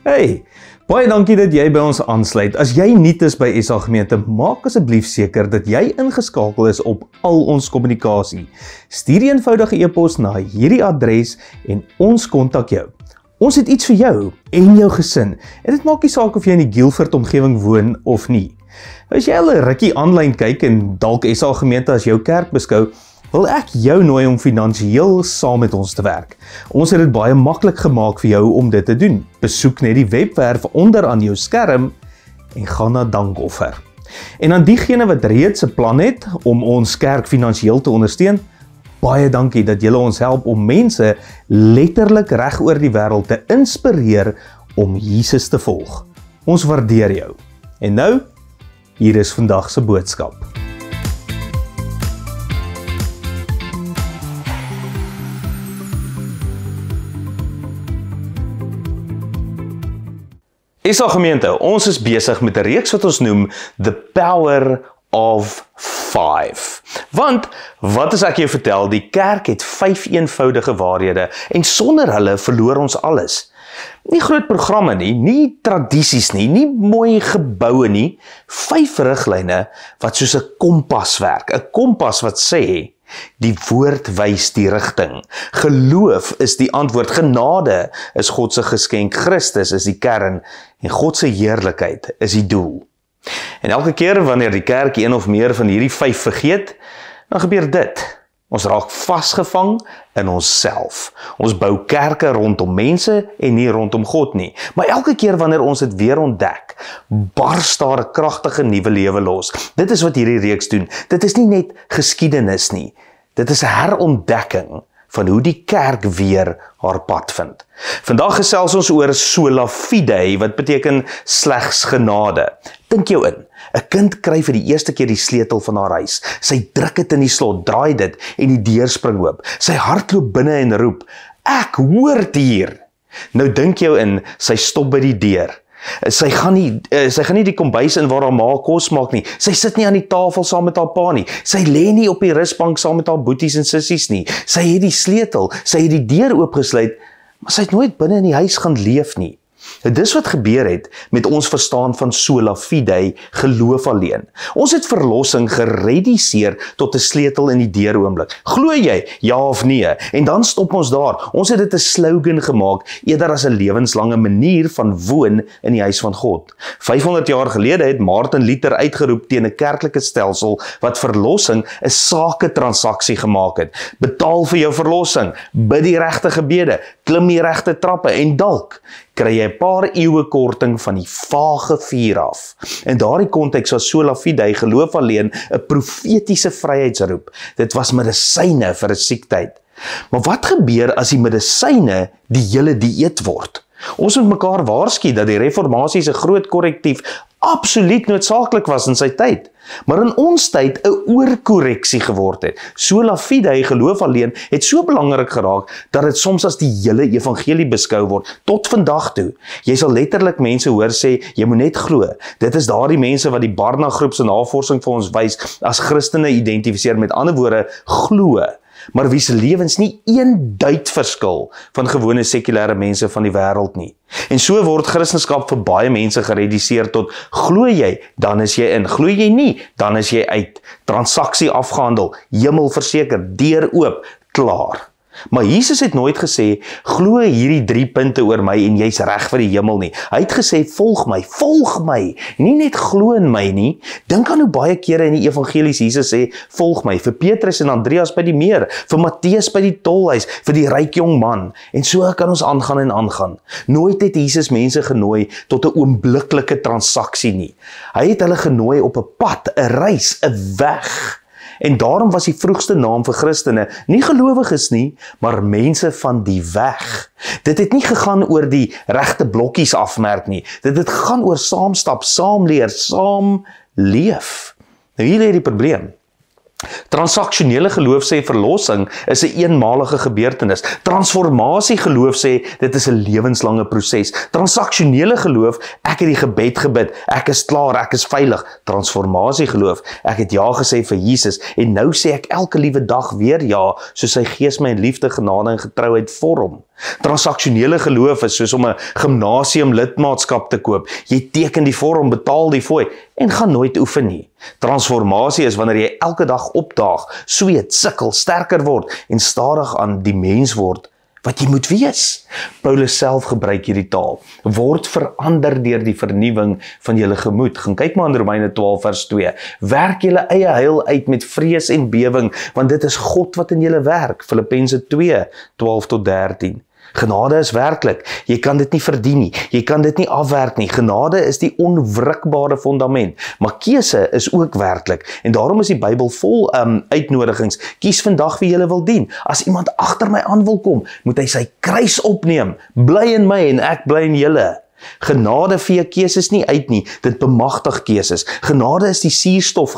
Hey, baie dankie dat jy by ons aansluit. As jy nuut is by SA Gemeente, maak asseblief seker dat jy ingeskakel is op al ons kommunikasie. Stuur 'n eenvoudige e-pos na hierdie adres en ons kontak jou. Ons het iets vir jou en jou gesin en dit maak nie saak of jy in die Guildford omgewing woon of nie. As jy al 'n rukkie aanlyn kyk en dalk SA Gemeente as jou kerk beskou, wil ek jou nooi om finansiëel saam met ons te werk. Ons het dit baie maklik gemaak vir jou om dit te doen. Besoek net die webwerf onder aan jou skerm en gaan na dankoffer. En aan diegene wat reeds 'n plan het om ons kerk finansiëel te ondersteun, baie dankie dat julle ons help om mense letterlik reg oor die wêreld te inspireer om Jesus te volg. Ons waardeer jou. En nou, hier is vandag se boodskap. SA Gemeente, ons is besig met 'n reeks wat ons noem The Power of 5. Want, wat as ek jou vertel, die kerk het 5 eenvoudige waarhede en sonder hulle verloor ons alles. Nie groot programme nie tradisies nie mooi geboue nie, 5 riglyne wat soos 'n kompas werk, 'n kompas wat sê, die woord wys die rigting. Geloof is die antwoord. Genade is God se geskenk. Christus is die kern en God se heerlikheid is die doel. En elke keer wanneer die kerk een of meer van hierdie 5 vergeet, dan gebeur dit. Ons raak vasgevang in onsself. Ons bou kerke rondom mense en nie rondom God nie. Maar elke keer wanneer ons dit weer ontdek, bars daar 'n kragtige nuwe lewe los. Dit is wat hierdie reeks doen. Dit is nie net geskiedenis nie. Dit is 'n herontdekking van hoe die kerk weer haar pad vind. Vandag gesels ons oor sola fide, wat beteken slegs genade. Dink jou in, 'n kind kry vir die eerste keer die sleutel van haar huis. Sy druk dit in die slot, draai dit en die deur spring oop. Sy hardloop binne en roep, "Ek hoort hier." Nou dink jou in, sy stop by die deur. Sy gaan nie die kombuis in waar haar ma kos maak nie. Sy sit nie aan die tafel saam met haar pa nie. Sy lê nie op die rusbank saam met haar boeties en sissies nie. Sy het die sleutel, sy het die deur oopgesluit, maar sy het nooit binne in die huis gaan leef nie. Dis wat gebeur het met ons verstaan van sola fide, geloof alleen. Ons het verlossing gereduseer tot 'n sleutel in die deuroomblik. Glo jy, ja of nee? En dan stop ons daar. Ons het dit 'n slogan gemaak, eerder as 'n lewenslange manier van woon in die huis van God. 500 jaar gelede het Martin Luther uitgeroep teen 'n kerklike stelsel wat verlossing 'n saketransaksie gemaak het. Betaal vir jou verlossing, bid die regte gebede, klim die regte trappe en dalk kry jy 'n paar eeue korting van die vage vuur af. In daardie konteks was sola fide, geloof alleen, 'n profetiese vryheidsroep. Dit was medisyne vir 'n siektheid. Maar wat gebeur as die medisyne die hele dieet word? Ons moet mekaar waarsku dat die reformatie se groot korrektief absoluut noodsaaklik was in sy tyd, maar in ons tyd 'n oorkorreksie geword het. Sola fide, geloof alleen, het so belangrik geraak dat dit soms as die hele evangelie beskou word tot vandag toe. Jy sal letterlik mense hoor sê, jy moet net glo. Dit is daardie mense wat die Barna groep se navorsing vir ons wys as Christene identifiseer, met ander woorde, glo, maar wie se lewens nie een duit verskil van gewone sekulêre mense van die wêreld nie. En so word Christendom vir baie mense gereduseer tot, glo jy, dan is jy in, glo jy nie, dan is jy uit. Transaksie afgehandel, hemel verseker, deur oop, klaar. Maar Jesus het nooit gesê, glo hierdie 3 punte oor my en jy's reg vir die hemel nie. Hy het gesê, volg my, nie net glo in my nie. Dink aan hoe baie kere in die evangelies Jesus sê, volg my, vir Petrus en Andreas by die meer, vir Matteus by die tolhuis, vir die ryk jong man, en so kan ons aangaan en aangaan. Nooit het Jesus mense genooi tot 'n oombliklike transaksie nie. Hy het hulle genooi op 'n pad, 'n reis, 'n weg. En daarom was die vroegste naam vir Christene nie gelowiges nie, maar mense van die weg. Dit het nie gegaan oor die regte blokkies afmerk nie. Dit het gegaan oor saamstap, saamleer, saam leef. Nou hier lê die probleem. Transaksionele geloof sê verlossing is 'n eenmalige gebeurtenis. Transformasie geloof sê dit is 'n lewenslange proses. Transaksionele geloof, ek het die gebed gebid, ek is klaar, ek is veilig. Transformasie geloof, ek het ja gesê vir Jesus en nou sê ek elke liewe dag weer ja, soos sy gees my in liefde, genade en getrouheid vorm. Transaksionele geloof is soos om 'n gimnasium lidmaatskap te koop. Jy teken die vorm, betaal die fooi en gaan nooit oefen nie. Transformasie is wanneer jy elke dag opdaag, sweet, sukkel, sterker word en stadig aan die mens word wat jy moet wees. Paulus self gebruik hierdie taal. Word verander deur die vernuwing van julle gemoed. Gaan kyk maar in Romeine 12 vers 2. Werk julle eie heil uit met vrees en bewing, want dit is God wat in julle werk. Filippense 2, 12 tot 13. Genade is werklik. Jy kan dit nie verdien nie. Jy kan dit nie afwerk nie. Genade is die onwrikbare fondament. Maar keuse is ook werklik. En daarom is die Bybel vol uitnodigings. Kies vandag wie jy wil dien. As iemand agter my aan wil kom, moet hy sy kruis opneem. Bly in my en ek bly in julle. Genade vee keuses nie uit nie, dit bemagtig keuses. Genade is die suurstof,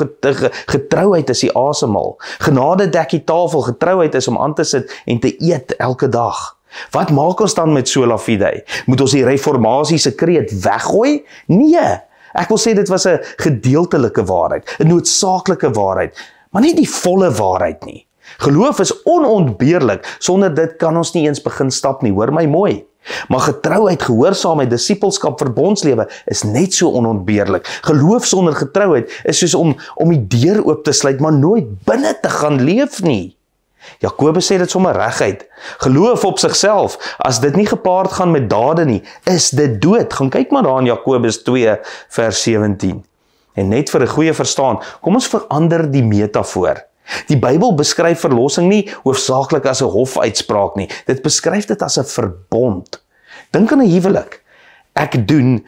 getrouheid is die asemhaal. Genade dek die tafel, getrouheid is om aan te sit en te eet elke dag. Wat maak ons dan met sola fide? Moet ons die reformatie se kreet weggooi? Nee, ek wil sê dit was 'n gedeeltelike waarheid, 'n noodsaaklike waarheid, maar nie die volle waarheid nie. Geloof is onontbeerlik, sonder dit kan ons nie eens begin stap nie, hoor my mooi. Maar getrouheid, gehoorsaamheid, disippelskap, verbondslewe is net so onontbeerlik. Geloof sonder getrouheid is soos om die deur oop te sluit, maar nooit binne te gaan leef nie. Jakobus sê dit sommer reguit. Geloof op sigself, as dit nie gepaard gaan met dade nie, is dit dood. Gaan kyk maar daar in Jakobus 2 vers 17. En net vir 'n goeie verstaan, kom ons verander die metafoor. Die Bybel beskryf verlossing nie hoofsaaklik as 'n hofuitspraak nie. Dit beskryf dit as 'n verbond. Dink aan 'n huwelik. Ek doen,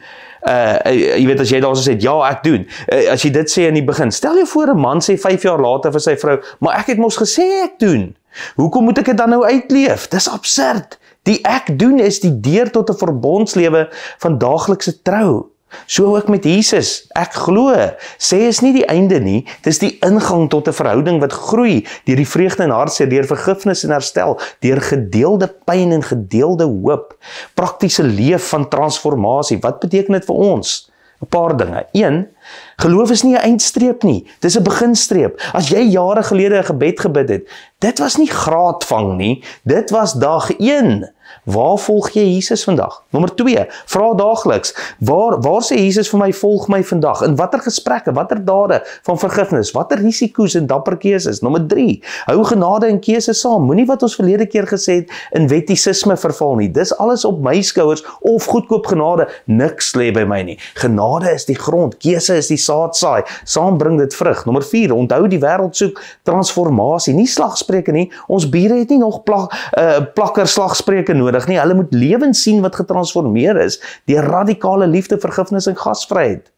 jy weet as jy daar so sê, ja ek doen. As jy dit sê in die begin, stel jou voor 'n man sê 5 jaar later vir sy vrou, maar ek het mos gesê ek doen. Hoekom moet ek dit dan nou uitleef? Dis absurd. Die ek doen is die deur tot 'n verbondslewe van daaglikse trou. So ook met Jesus, ek glo, sê is nie die einde nie, dis die ingang tot 'n verhouding wat groei, deur die vreugde en hartseer, deur vergifnis en herstel, deur gedeelde pyn en gedeelde hoop, praktiese leef van transformasie. Wat beteken dit vir ons? 'n Paar dinge. 1, geloof is nie 'n eindstreep nie, dis 'n beginstreep. As jy jare gelede 'n gebed gebid het, dit was nie graadvang nie, dit was dag 1. Waar volg jy Jesus vandag? Nommer 2, vra daagliks, waar sê Jesus vir my, volg my vandag? In watter gesprekke, watter dade van vergifnis, watter risiko's en dapper keuses? Nommer 3, hou genade en keuse saam. Moenie wat ons verlede keer gesê het in wettisisme verval nie. Dis alles op my skouers of goedkoop genade, niks lê by my nie. Genade is die grond, keuse is die saadsaai, saam bring dit vrug. Nommer 4, onthou die wêreld soek transformasie, nie slagspreuke nie. Ons bure het nie nog plakker slagspreuke nodig nie, hulle moet lewens sien wat getransformeer is deur radikale liefde, vergifnis en gasvryheid.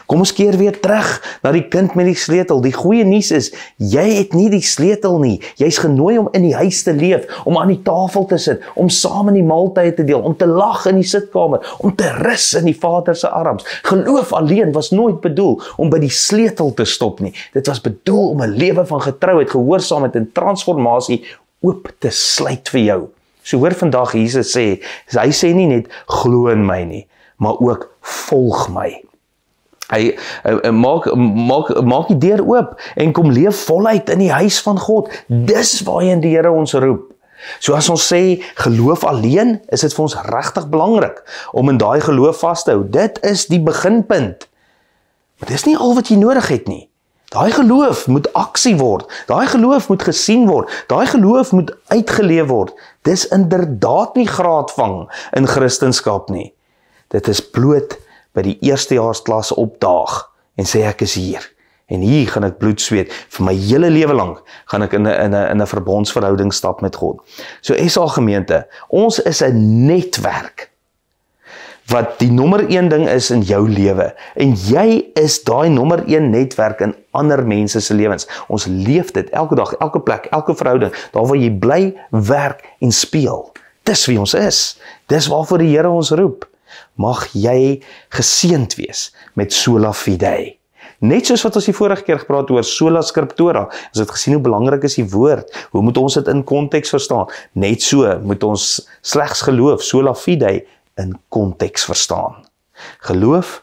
Kom ons keer weer terug na die kind met die sleutel. Die goeie nuus is, jy het nie die sleutel nie. Jy's genooi om in die huis te leef, om aan die tafel te sit, om saam in die maaltye te deel, om te lag in die sitkamer, om te rus in die Vader se arms. Geloof alleen was nooit bedoel om by die sleutel te stop nie. Dit was bedoel om 'n lewe van getrouheid, gehoorsaamheid en transformasie oop te sluit vir jou. So hoor vandag Jesus sê, hy sê nie net glo in my nie, maar ook volg my. Hy maak die deur oop en kom leef voluit in die huis van God. Dis waarheen die Here ons roep. So as ons sê geloof alleen, is dit vir ons regtig belangrik om in daai geloof vas te hou. Dit is die beginpunt. Maar dis nie al wat jy nodig het nie. Daai geloof moet aksie word. Daai geloof moet gesien word. Daai geloof moet uitgeleef word. Dis inderdaad nie graadvang in Christendom nie. Dit is bloot by die eerstejaarsklas opdaag en sê ek is hier. En hier gaan ek bloed sweet. Vir my hele lewe lank gaan ek in 'n verbondsverhouding stap met God. So SA gemeente, ons is 'n netwerk wat die nommer 1 ding is in jou lewe. En jy is daai nommer 1 netwerk in ander mense se lewens. Ons leef dit elke dag, elke plek, elke verhouding, daar waar jy bly, werk en speel. Dis wie ons is. Dis waarvoor die Here ons roep. Mag jy geseënd wees met sola fide. Net soos wat ons die vorige keer gepraat oor sola scriptura, ons het gesien hoe belangrik is die woord, hoe moet ons dit in konteks verstaan? Net so moet ons slegs geloof, sola fide, in konteks verstaan. Geloof,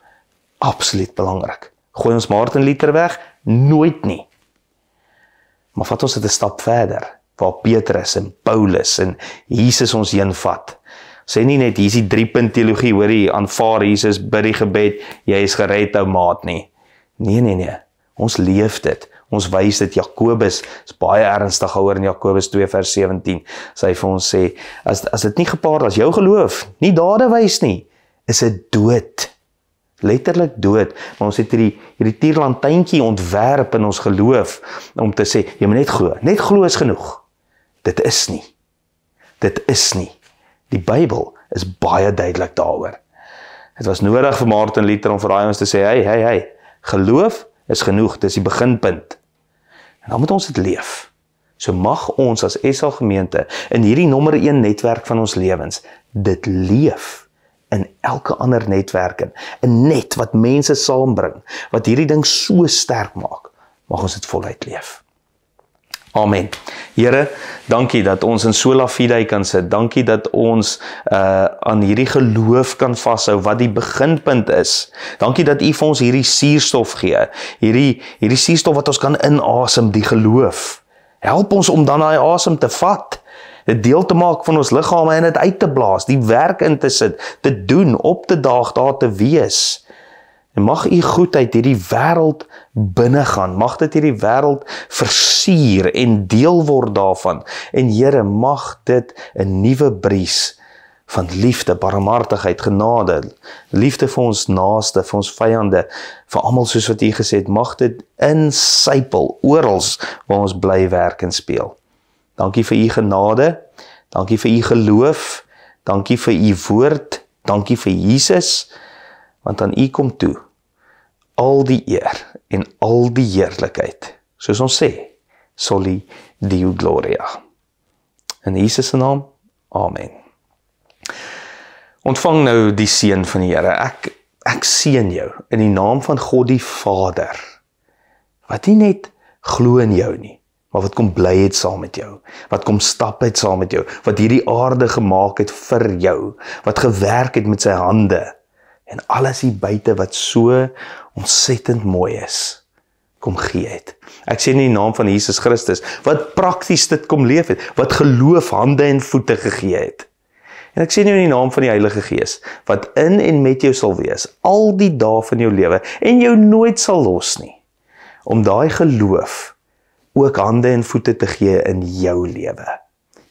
absoluut belangrik. Gooi ons Martin Luther weg? Nooit nie. Maar vat ons dit 'n stap verder, waar Petrus en Paulus en Jesus ons heen vat. Sê nie net, hier is die 3-punt teologie, hoor jy, aanvaar Jesus, bid die gebed, jy is gered, ou maat nie. Nee. Ons leef dit. Ons wys dit. Jakobus is baie ernstig oor in Jakobus 2 vers 17. Sy vir ons sê, as dit nie gepaard as jou geloof, nie dade wys nie, is dit dood. Letterlik dood. Maar ons het hierdie tierlantuintjie ontwerp in ons geloof, om te sê, jy moet net glo is genoeg. Dit is nie. Die Bybel is baie duidelik daaroor. Het was nodig vir Martin Luther om vir ons te sê, hey, geloof is genoeg, dis die beginpunt. En dan moet ons dit leef. So mag ons as SA gemeente in hierdie nommer 1 netwerk van ons lewens dit leef in elke ander netwerk in 'n net wat mense saambring, wat hierdie ding so sterk maak, mag ons dit voluit leef. Amen. Here, dankie dat ons in sola fide kan sit. Dankie dat ons aan hierdie geloof kan vashou, wat die beginpunt is. Dankie dat U vir ons hierdie suurstof gee. Hierdie suurstof wat ons kan inasem, die geloof. Help ons om dan daai asem te vat, dit deel te maak van ons liggame en dit uit te blaas, die werk in te sit, te doen, op te daag, daar te wees. En mag U goedheid hierdie wêreld binne gaan, mag dit hierdie wêreld versier en deel word daarvan. En Here, mag dit 'n nuwe bries van liefde, barmhartigheid, genade, liefde vir ons naaste, vir ons vyande, vir almal soos wat U gesê het, mag dit insypel oral waar ons bly werk en speel. Dankie vir U genade, dankie vir U geloof, dankie vir U woord, dankie vir Jesus, want aan U kom toe al die eer en al die heerlikheid, soos ons sê, soli Deo Gloria. In Jesus se naam, amen. Ontvang nou die seën van die Here. Ek seën jou in die naam van God die Vader, wat nie net glo in jou nie, maar wat kom bly het saam met jou, wat kom stap het saam met jou, wat hierdie aarde gemaak het vir jou, wat gewerk het met sy hande, en alles hier buite wat so ontsettend mooi is, kom gee het. Ek sê in die naam van Jesus Christus, wat prakties dit kom leef het, wat geloof hande en voete gegee het. En ek sê nou in die naam van die Heilige Gees, wat in en met jou sal wees, al die dae van jou lewe, en jou nooit sal los nie, om daai geloof ook hande en voete te gee in jou lewe.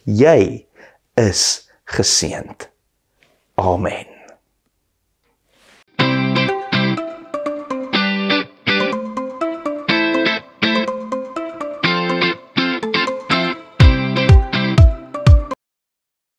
Jy is geseënd. Amen.